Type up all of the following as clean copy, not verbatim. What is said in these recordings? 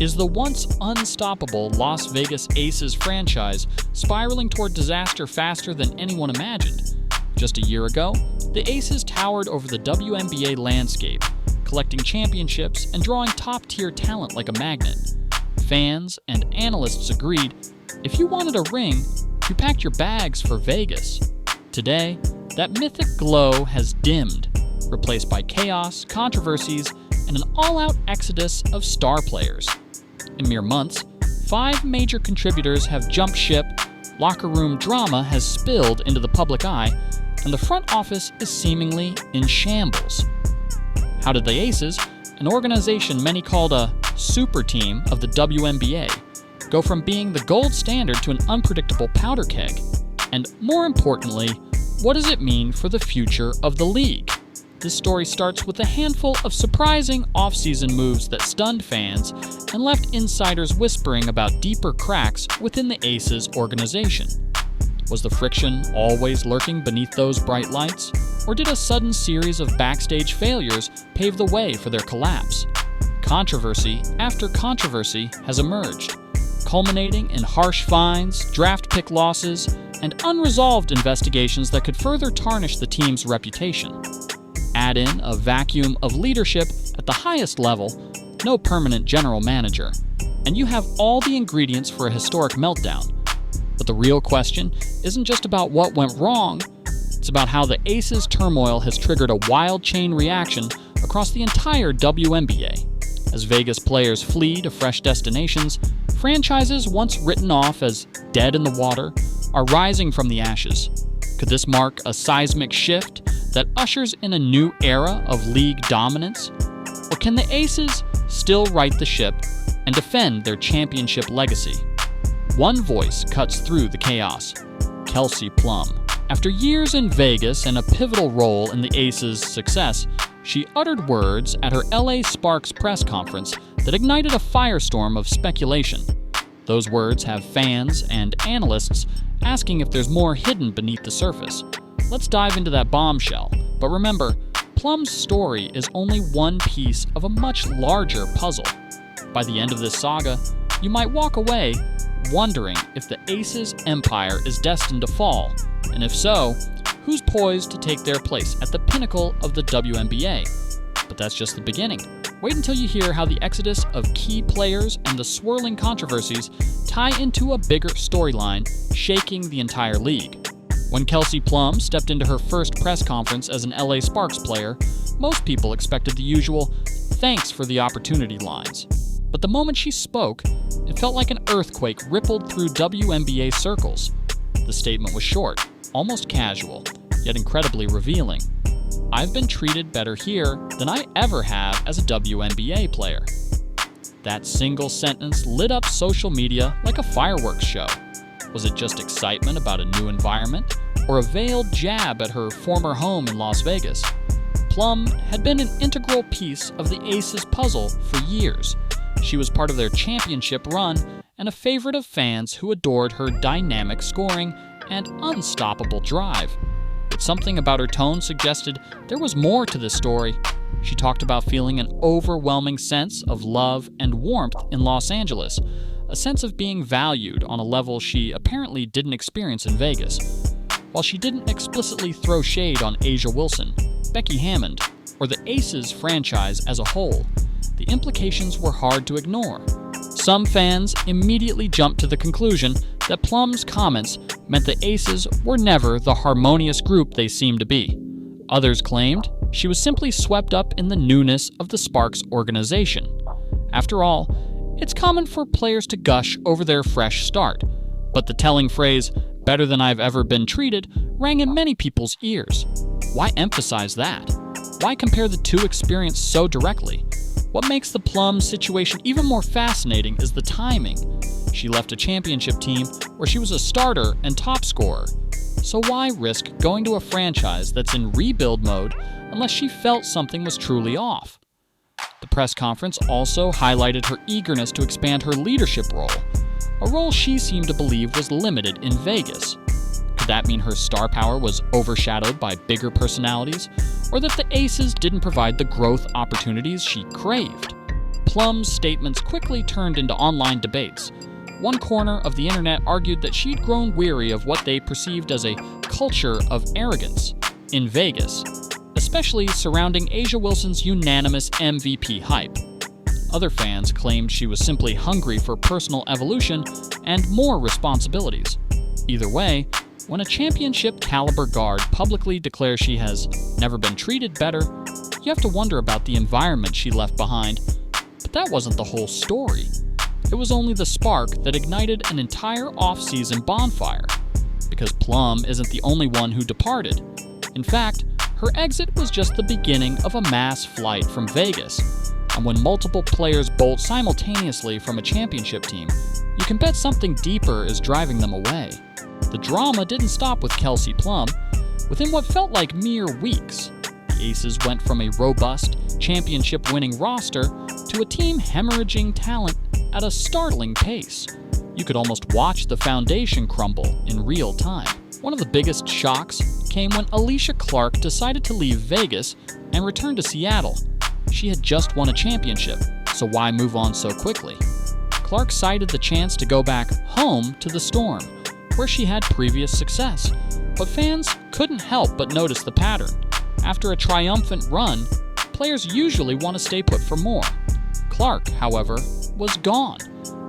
Is the once unstoppable Las Vegas Aces franchise spiraling toward disaster faster than anyone imagined? Just a year ago, the Aces towered over the WNBA landscape, collecting championships and drawing top-tier talent like a magnet. Fans and analysts agreed, if you wanted a ring, you packed your bags for Vegas. Today, that mythic glow has dimmed, replaced by chaos, controversies, and an all-out exodus of star players. In mere months, 5 major contributors have jumped ship, locker room drama has spilled into the public eye, and the front office is seemingly in shambles. How did the Aces, an organization many called a superteam of the WNBA, go from being the gold standard to an unpredictable powder keg? And more importantly, what does it mean for the future of the league? This story starts with a handful of surprising offseason moves that stunned fans and left insiders whispering about deeper cracks within the Aces organization. Was the friction always lurking beneath those bright lights? Or did a sudden series of backstage failures pave the way for their collapse? Controversy after controversy has emerged, culminating in harsh fines, draft pick losses, and unresolved investigations that could further tarnish the team's reputation. Add in a vacuum of leadership at the highest level, no permanent general manager, and you have all the ingredients for a historic meltdown. But the real question isn't just about what went wrong, it's about how the Aces' turmoil has triggered a wild chain reaction across the entire WNBA. As Vegas players flee to fresh destinations, franchises once written off as dead in the water are rising from the ashes. Could this mark a seismic shift that ushers in a new era of league dominance? Or can the Aces still right the ship and defend their championship legacy? One voice cuts through the chaos: Kelsey Plum. After years in Vegas and a pivotal role in the Aces' success, she uttered words at her LA Sparks press conference that ignited a firestorm of speculation. Those words have fans and analysts asking if there's more hidden beneath the surface. Let's dive into that bombshell. But remember, Plum's story is only one piece of a much larger puzzle. By the end of this saga, you might walk away wondering if the Aces' empire is destined to fall, and if so, who's poised to take their place at the pinnacle of the WNBA? But that's just the beginning. Wait until you hear how the exodus of key players and the swirling controversies tie into a bigger storyline shaking the entire league. When Kelsey Plum stepped into her first press conference as an LA Sparks player, most people expected the usual "thanks for the opportunity" lines. But the moment she spoke, it felt like an earthquake rippled through WNBA circles. The statement was short, almost casual, yet incredibly revealing. "I've been treated better here than I ever have as a WNBA player." That single sentence lit up social media like a fireworks show. Was it just excitement about a new environment, or a veiled jab at her former home in Las Vegas? Plum had been an integral piece of the Aces' puzzle for years. She was part of their championship run and a favorite of fans who adored her dynamic scoring and unstoppable drive. But something about her tone suggested there was more to this story. She talked about feeling an overwhelming sense of love and warmth in Los Angeles, a sense of being valued on a level she apparently didn't experience in Vegas. While she didn't explicitly throw shade on Asia Wilson, Becky Hammond, or the Aces franchise as a whole, the implications were hard to ignore. Some fans immediately jumped to the conclusion that Plum's comments meant the Aces were never the harmonious group they seemed to be. Others claimed she was simply swept up in the newness of the Sparks organization. After all, it's common for players to gush over their fresh start, but the telling phrase, "better than I've ever been treated," rang in many people's ears. Why emphasize that? Why compare the two experiences so directly? What makes the Plum situation even more fascinating is the timing. She left a championship team where she was a starter and top scorer. So why risk going to a franchise that's in rebuild mode unless she felt something was truly off? The press conference also highlighted her eagerness to expand her leadership role, a role she seemed to believe was limited in Vegas. Could that mean her star power was overshadowed by bigger personalities, or that the Aces didn't provide the growth opportunities she craved? Plum's statements quickly turned into online debates. One corner of the internet argued that she'd grown weary of what they perceived as a culture of arrogance in Vegas, especially surrounding A'ja Wilson's unanimous MVP hype. Other fans claimed she was simply hungry for personal evolution and more responsibilities. Either way, when a championship-caliber guard publicly declares she has never been treated better, you have to wonder about the environment she left behind. But that wasn't the whole story. It was only the spark that ignited an entire off-season bonfire. Because Plum isn't the only one who departed. In fact, her exit was just the beginning of a mass flight from Vegas. And when multiple players bolt simultaneously from a championship team, you can bet something deeper is driving them away. The drama didn't stop with Kelsey Plum. Within what felt like mere weeks, the Aces went from a robust, championship-winning roster to a team hemorrhaging talent at a startling pace. You could almost watch the foundation crumble in real time. One of the biggest shocks came when Alicia Clark decided to leave Vegas and return to Seattle. She had just won a championship, so why move on so quickly? Clark cited the chance to go back home to the Storm, where she had previous success, but fans couldn't help but notice the pattern. After a triumphant run, players usually want to stay put for more. Clark, however, was gone,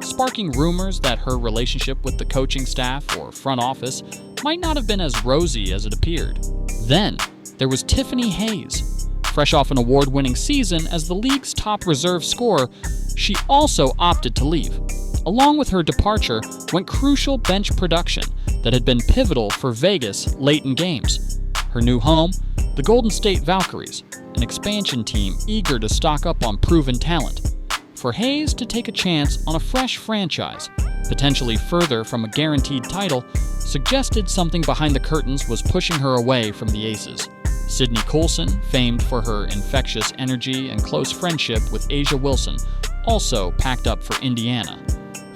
sparking rumors that her relationship with the coaching staff or front office might not have been as rosy as it appeared. Then, there was Tiffany Hayes. Fresh off an award-winning season as the league's top reserve scorer, she also opted to leave. Along with her departure went crucial bench production that had been pivotal for Vegas late in games. Her new home, the Golden State Valkyries, an expansion team eager to stock up on proven talent. For Hayes to take a chance on a fresh franchise, potentially further from a guaranteed title, suggested something behind the curtains was pushing her away from the Aces. Sydney Coulson, famed for her infectious energy and close friendship with A'ja Wilson, also packed up for Indiana.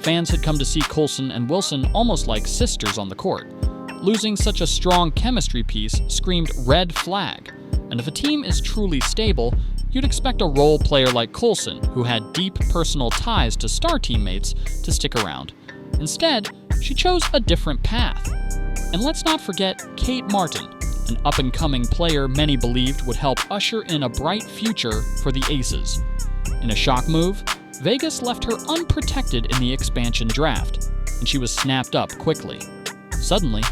Fans had come to see Coulson and Wilson almost like sisters on the court. Losing such a strong chemistry piece screamed red flag, and if a team is truly stable, you'd expect a role player like Coulson, who had deep personal ties to star teammates, to stick around. Instead, she chose a different path. And let's not forget Kate Martin, an up-and-coming player many believed would help usher in a bright future for the Aces. In a shock move, Vegas left her unprotected in the expansion draft, and she was snapped up quickly. Suddenly,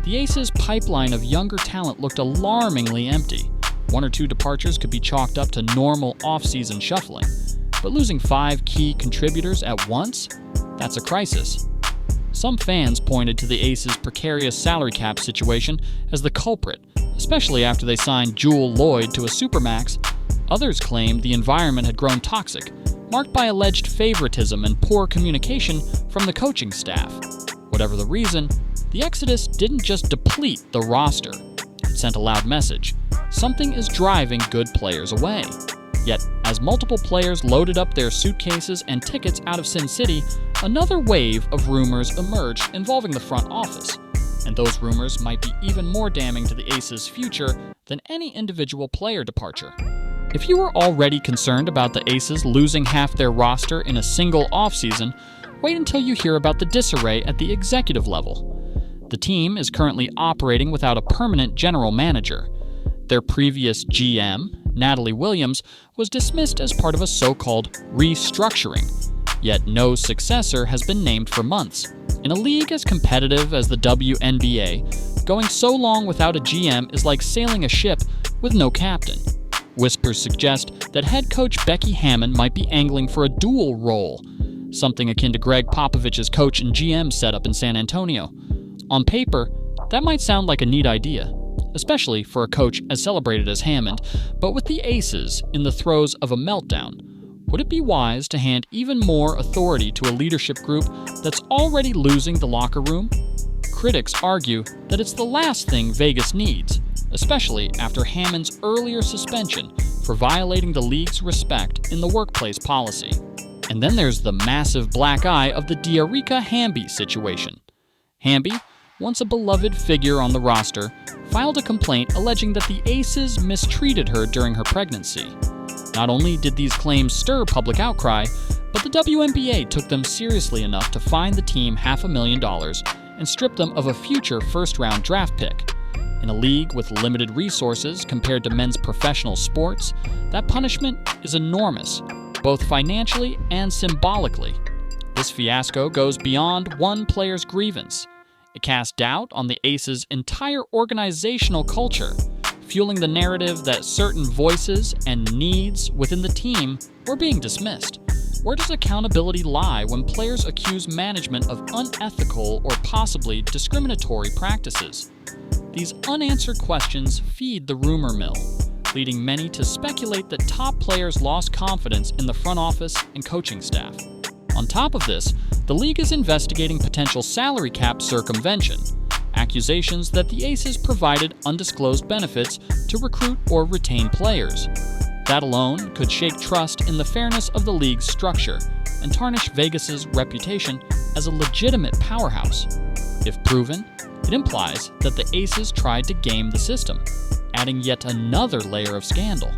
the Aces' pipeline of younger talent looked alarmingly empty. One or two departures could be chalked up to normal off-season shuffling, but losing 5 key contributors at once? That's a crisis. Some fans pointed to the Aces' precarious salary cap situation as the culprit, especially after they signed Jewel Lloyd to a supermax. Others claimed the environment had grown toxic, marked by alleged favoritism and poor communication from the coaching staff. Whatever the reason, the exodus didn't just deplete the roster. It sent a loud message. Something is driving good players away. Yet, as multiple players loaded up their suitcases and tickets out of Sin City, another wave of rumors emerged involving the front office. And those rumors might be even more damning to the Aces' future than any individual player departure. If you were already concerned about the Aces losing half their roster in a single offseason, wait until you hear about the disarray at the executive level. The team is currently operating without a permanent general manager. Their previous GM, Natalie Williams, was dismissed as part of a so-called restructuring, yet no successor has been named for months. In a league as competitive as the WNBA, going so long without a GM is like sailing a ship with no captain. Whispers suggest that head coach Becky Hammon might be angling for a dual role, something akin to Greg Popovich's coach and GM setup in San Antonio. On paper, that might sound like a neat idea, especially for a coach as celebrated as Hammond, but with the Aces in the throes of a meltdown, would it be wise to hand even more authority to a leadership group that's already losing the locker room? Critics argue that it's the last thing Vegas needs, especially after Hammond's earlier suspension for violating the league's respect in the workplace policy. And then there's the massive black eye of the Diarika Hamby situation. Hamby, once a beloved figure on the roster, filed a complaint alleging that the Aces mistreated her during her pregnancy. Not only did these claims stir public outcry, but the WNBA took them seriously enough to fine the team $500,000 and strip them of a future first-round draft pick. In a league with limited resources compared to men's professional sports, that punishment is enormous, both financially and symbolically. This fiasco goes beyond one player's grievance. It casts doubt on the Aces' entire organizational culture, fueling the narrative that certain voices and needs within the team were being dismissed. Where does accountability lie when players accuse management of unethical or possibly discriminatory practices? These unanswered questions feed the rumor mill, leading many to speculate that top players lost confidence in the front office and coaching staff. On top of this, the league is investigating potential salary cap circumvention, accusations that the Aces provided undisclosed benefits to recruit or retain players. That alone could shake trust in the fairness of the league's structure and tarnish Vegas's reputation as a legitimate powerhouse. If proven, it implies that the Aces tried to game the system, adding yet another layer of scandal.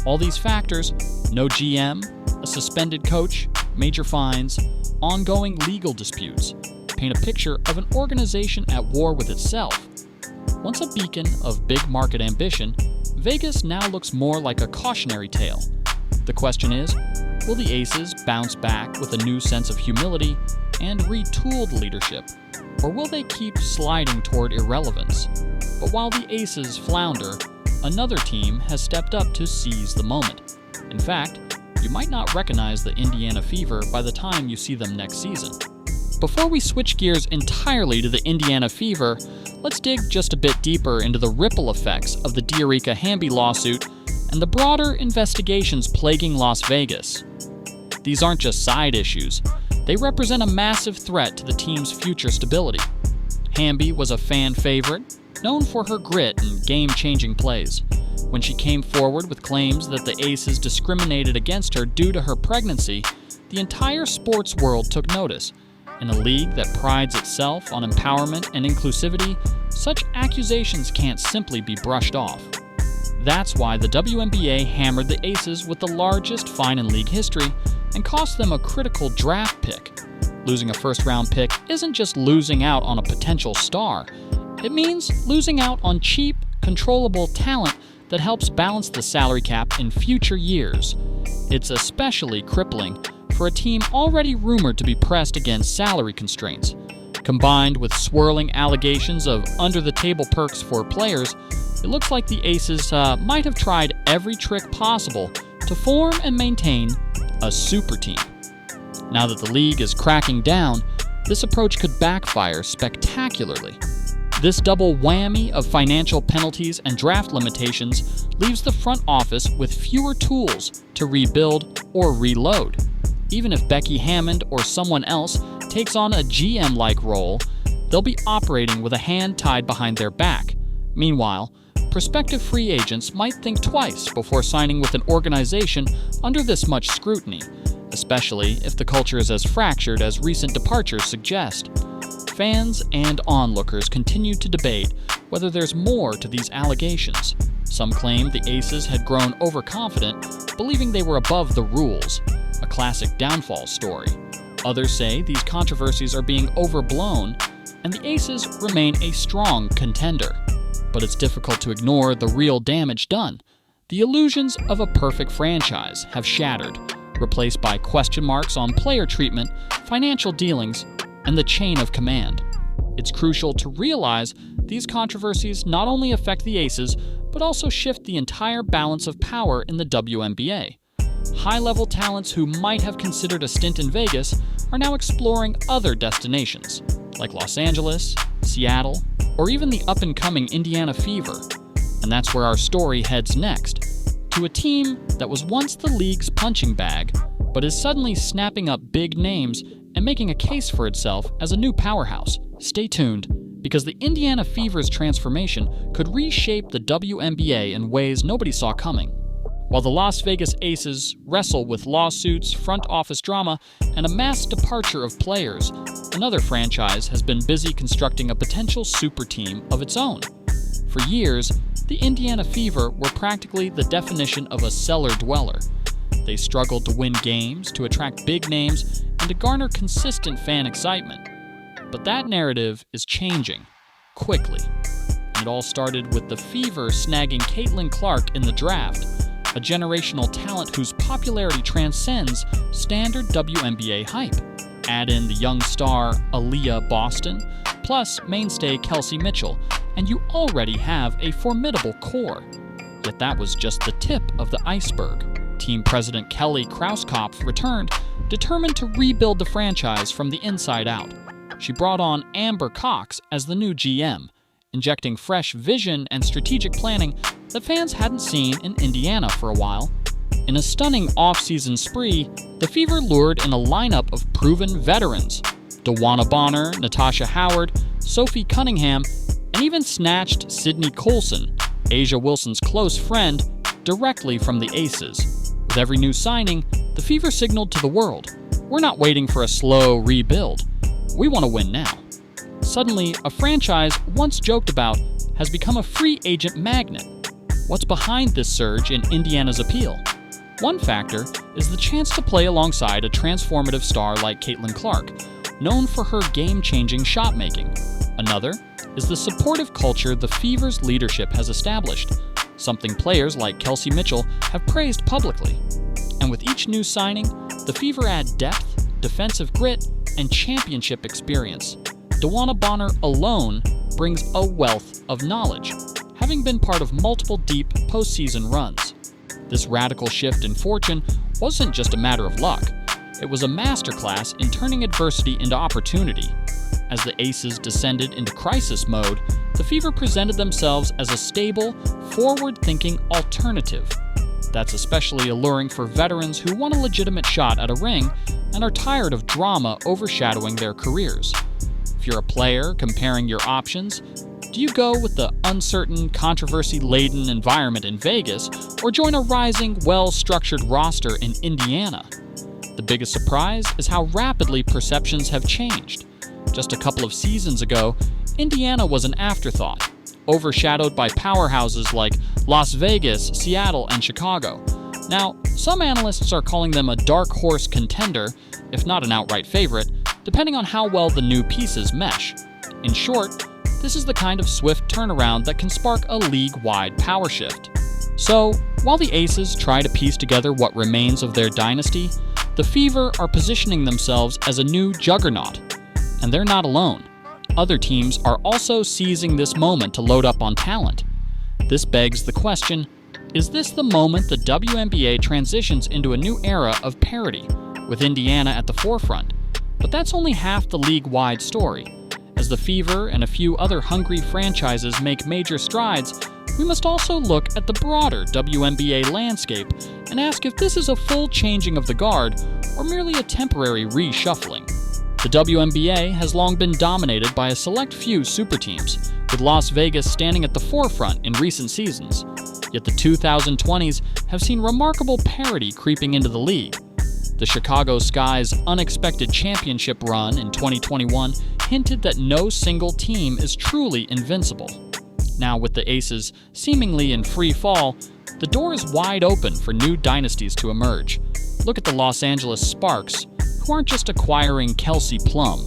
All these factors, no GM, a suspended coach, major fines, ongoing legal disputes, paint a picture of an organization at war with itself. Once a beacon of big market ambition, Vegas now looks more like a cautionary tale. The question is, will the Aces bounce back with a new sense of humility and retooled leadership, or will they keep sliding toward irrelevance? But while the Aces flounder, another team has stepped up to seize the moment. In fact, you might not recognize the Indiana Fever by the time you see them next season. Before we switch gears entirely to the Indiana Fever, let's dig just a bit deeper into the ripple effects of the Diarika Hamby lawsuit and the broader investigations plaguing Las Vegas. These aren't just side issues. They represent a massive threat to the team's future stability. Hamby was a fan favorite, known for her grit and game-changing plays. When she came forward with claims that the Aces discriminated against her due to her pregnancy, the entire sports world took notice. In a league that prides itself on empowerment and inclusivity, such accusations can't simply be brushed off. That's why the WNBA hammered the Aces with the largest fine in league history and cost them a critical draft pick. Losing a first-round pick isn't just losing out on a potential star. It means losing out on cheap, controllable talent that helps balance the salary cap in future years. It's especially crippling for a team already rumored to be pressed against salary constraints. Combined with swirling allegations of under-the-table perks for players, it looks like the Aces might have tried every trick possible to form and maintain a super team. Now that the league is cracking down, this approach could backfire spectacularly. This double whammy of financial penalties and draft limitations leaves the front office with fewer tools to rebuild or reload. Even if Becky Hammond or someone else takes on a GM-like role, they'll be operating with a hand tied behind their back. Meanwhile, prospective free agents might think twice before signing with an organization under this much scrutiny, especially if the culture is as fractured as recent departures suggest. Fans and onlookers continue to debate whether there's more to these allegations. Some claim the Aces had grown overconfident, believing they were above the rules, a classic downfall story. Others say these controversies are being overblown, and the Aces remain a strong contender. But it's difficult to ignore the real damage done. The illusions of a perfect franchise have shattered, replaced by question marks on player treatment, financial dealings, and the chain of command. It's crucial to realize these controversies not only affect the Aces, but also shift the entire balance of power in the WNBA. High-level talents who might have considered a stint in Vegas are now exploring other destinations, like Los Angeles, Seattle, or even the up-and-coming Indiana Fever. And that's where our story heads next, to a team that was once the league's punching bag, but is suddenly snapping up big names and making a case for itself as a new powerhouse. Stay tuned, because the Indiana Fever's transformation could reshape the WNBA in ways nobody saw coming. While the Las Vegas Aces wrestle with lawsuits, front office drama, and a mass departure of players, another franchise has been busy constructing a potential super team of its own. For years, the Indiana Fever were practically the definition of a cellar dweller. They struggled to win games, to attract big names, and to garner consistent fan excitement. But that narrative is changing, quickly. It all started with the Fever snagging Caitlin Clark in the draft, a generational talent whose popularity transcends standard WNBA hype. Add in the young star Aaliyah Boston, plus mainstay Kelsey Mitchell, and you already have a formidable core. Yet that was just the tip of the iceberg. Team president Kelly Krauskopf returned, determined to rebuild the franchise from the inside out. She brought on Amber Cox as the new GM, injecting fresh vision and strategic planning that fans hadn't seen in Indiana for a while. In a stunning offseason spree, the Fever lured in a lineup of proven veterans: DeWanna Bonner, Natasha Howard, Sophie Cunningham, and even snatched Sydney Colson, Asia Wilson's close friend, directly from the Aces. With every new signing, the Fever signaled to the world, "We're not waiting for a slow rebuild. We want to win now." Suddenly, a franchise once joked about has become a free agent magnet. What's behind this surge in Indiana's appeal? One factor is the chance to play alongside a transformative star like Caitlin Clark, known for her game-changing shot-making. Another is the supportive culture the Fever's leadership has established, something players like Kelsey Mitchell have praised publicly. And with each new signing, the Fever add depth, defensive grit, and championship experience. DeWanna Bonner alone brings a wealth of knowledge, having been part of multiple deep postseason runs. This radical shift in fortune wasn't just a matter of luck. It was a masterclass in turning adversity into opportunity. As the Aces descended into crisis mode, the Fever presented themselves as a stable, forward-thinking alternative. That's especially alluring for veterans who want a legitimate shot at a ring and are tired of drama overshadowing their careers. If you're a player comparing your options, do you go with the uncertain, controversy-laden environment in Vegas or join a rising, well-structured roster in Indiana? The biggest surprise is how rapidly perceptions have changed. Just a couple of seasons ago, Indiana was an afterthought, overshadowed by powerhouses like Las Vegas, Seattle, and Chicago. Now, some analysts are calling them a dark horse contender, if not an outright favorite, depending on how well the new pieces mesh. In short, this is the kind of swift turnaround that can spark a league-wide power shift. So, while the Aces try to piece together what remains of their dynasty, the Fever are positioning themselves as a new juggernaut. And they're not alone. Other teams are also seizing this moment to load up on talent. This begs the question, is this the moment the WNBA transitions into a new era of parity, with Indiana at the forefront? But that's only half the league-wide story. As the Fever and a few other hungry franchises make major strides, we must also look at the broader WNBA landscape and ask if this is a full changing of the guard or merely a temporary reshuffling. The WNBA has long been dominated by a select few superteams, with Las Vegas standing at the forefront in recent seasons. Yet the 2020s have seen remarkable parity creeping into the league. The Chicago Sky's unexpected championship run in 2021 hinted that no single team is truly invincible. Now, with the Aces seemingly in free fall, the door is wide open for new dynasties to emerge. Look at the Los Angeles Sparks, who aren't just acquiring Kelsey Plum.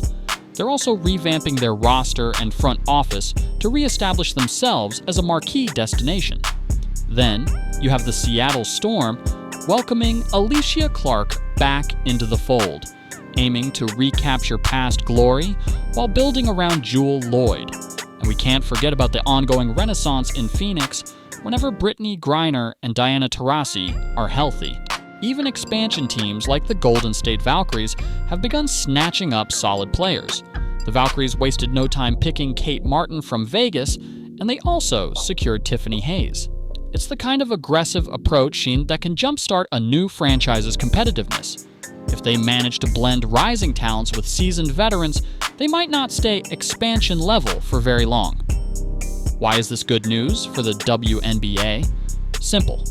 They're also revamping their roster and front office to reestablish themselves as a marquee destination. Then, you have the Seattle Storm welcoming Alicia Clark back into the fold, aiming to recapture past glory while building around Jewel Lloyd. And we can't forget about the ongoing renaissance in Phoenix whenever Brittany Griner and Diana Taurasi are healthy. Even expansion teams like the Golden State Valkyries have begun snatching up solid players. The Valkyries wasted no time picking Kate Martin from Vegas, and they also secured Tiffany Hayes. It's the kind of aggressive approach that can jumpstart a new franchise's competitiveness. If they manage to blend rising talents with seasoned veterans, they might not stay expansion level for very long. Why is this good news for the WNBA? Simple.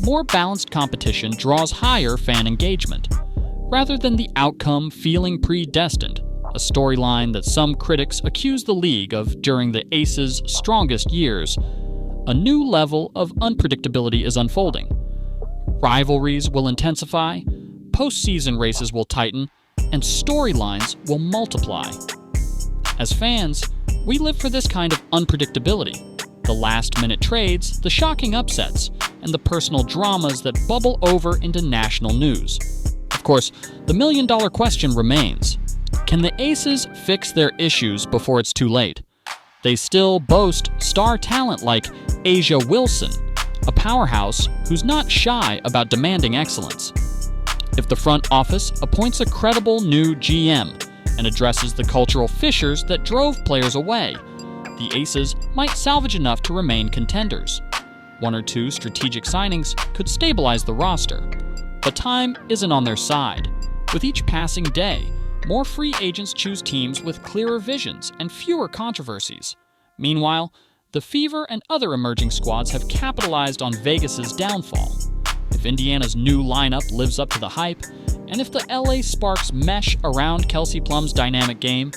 More balanced competition draws higher fan engagement. Rather than the outcome feeling predestined, a storyline that some critics accuse the league of during the Aces' strongest years, a new level of unpredictability is unfolding. Rivalries will intensify, postseason races will tighten, and storylines will multiply. As fans, we live for this kind of unpredictability. The last-minute trades, the shocking upsets, and the personal dramas that bubble over into national news. Of course, the million-dollar question remains: can the Aces fix their issues before it's too late? They still boast star talent like A'ja Wilson, a powerhouse who's not shy about demanding excellence. If the front office appoints a credible new GM and addresses the cultural fissures that drove players away, the Aces might salvage enough to remain contenders. One or two strategic signings could stabilize the roster, but time isn't on their side. With each passing day, more free agents choose teams with clearer visions and fewer controversies. Meanwhile, the Fever and other emerging squads have capitalized on Vegas's downfall. If Indiana's new lineup lives up to the hype, and if the LA Sparks mesh around Kelsey Plum's dynamic game,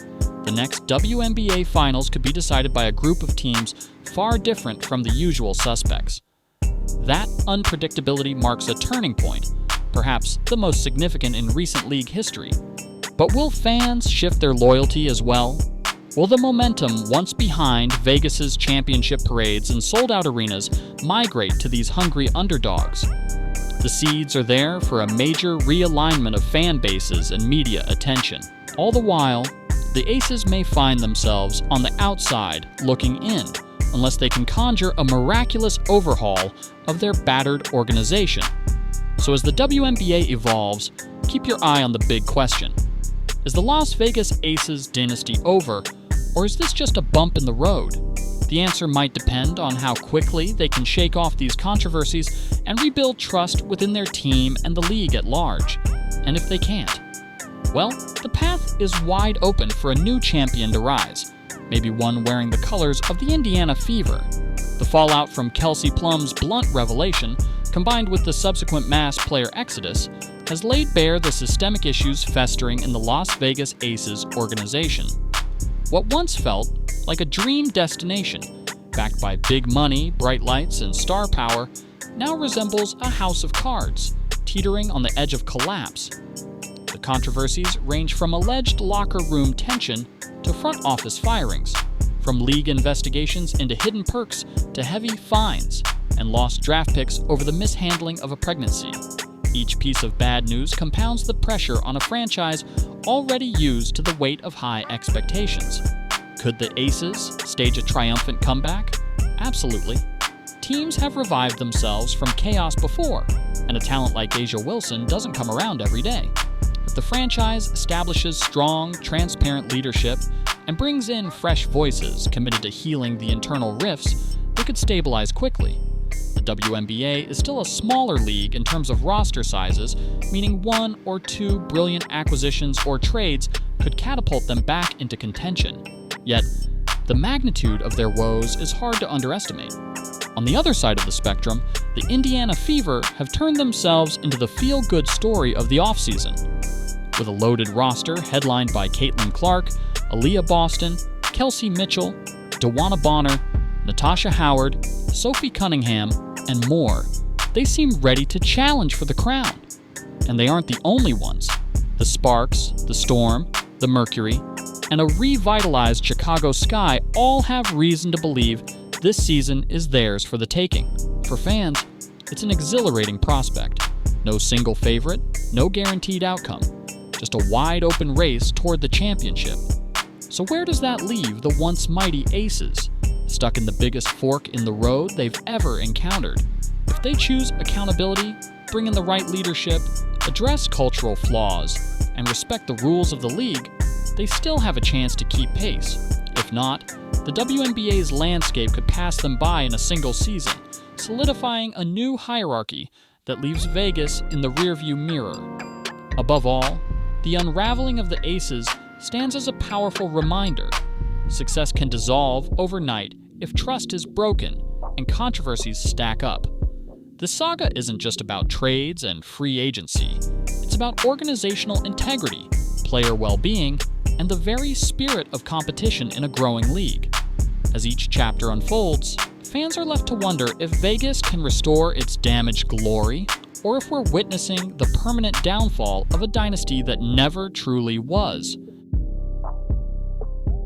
the next WNBA Finals could be decided by a group of teams far different from the usual suspects. That unpredictability marks a turning point, perhaps the most significant in recent league history. But will fans shift their loyalty as well? Will the momentum once behind Vegas's championship parades and sold-out arenas migrate to these hungry underdogs? The seeds are there for a major realignment of fan bases and media attention. All the while, the Aces may find themselves on the outside looking in, unless they can conjure a miraculous overhaul of their battered organization. So as the WNBA evolves, keep your eye on the big question. Is the Las Vegas Aces dynasty over, or is this just a bump in the road? The answer might depend on how quickly they can shake off these controversies and rebuild trust within their team and the league at large. And if they can't, well, the path is wide open for a new champion to rise, maybe one wearing the colors of the Indiana Fever. The fallout from Kelsey Plum's blunt revelation, combined with the subsequent mass player exodus, has laid bare the systemic issues festering in the Las Vegas Aces organization. What once felt like a dream destination, backed by big money, bright lights, and star power, now resembles a house of cards, teetering on the edge of collapse. The controversies range from alleged locker room tension to front office firings, from league investigations into hidden perks to heavy fines and lost draft picks over the mishandling of a pregnancy. Each piece of bad news compounds the pressure on a franchise already used to the weight of high expectations. Could the Aces stage a triumphant comeback? Absolutely. Teams have revived themselves from chaos before, and a talent like A'ja Wilson doesn't come around every day. If the franchise establishes strong, transparent leadership and brings in fresh voices committed to healing the internal rifts, they could stabilize quickly. The WNBA is still a smaller league in terms of roster sizes, meaning one or two brilliant acquisitions or trades could catapult them back into contention. Yet, the magnitude of their woes is hard to underestimate. On the other side of the spectrum, the Indiana Fever have turned themselves into the feel-good story of the offseason. With a loaded roster headlined by Caitlin Clark, Aaliyah Boston, Kelsey Mitchell, DeWanna Bonner, Natasha Howard, Sophie Cunningham, and more, they seem ready to challenge for the crown. And they aren't the only ones. The Sparks, the Storm, the Mercury, and a revitalized Chicago Sky all have reason to believe this season is theirs for the taking. For fans, it's an exhilarating prospect. No single favorite, no guaranteed outcome. Just a wide-open race toward the championship. So where does that leave the once mighty Aces? Stuck in the biggest fork in the road they've ever encountered. If they choose accountability, bring in the right leadership, address cultural flaws, and respect the rules of the league, they still have a chance to keep pace. If not, the WNBA's landscape could pass them by in a single season, solidifying a new hierarchy that leaves Vegas in the rearview mirror. Above all, the unraveling of the Aces stands as a powerful reminder. Success can dissolve overnight if trust is broken and controversies stack up. This saga isn't just about trades and free agency. It's about organizational integrity, player well-being, and the very spirit of competition in a growing league. As each chapter unfolds, fans are left to wonder if Vegas can restore its damaged glory, or if we're witnessing the permanent downfall of a dynasty that never truly was.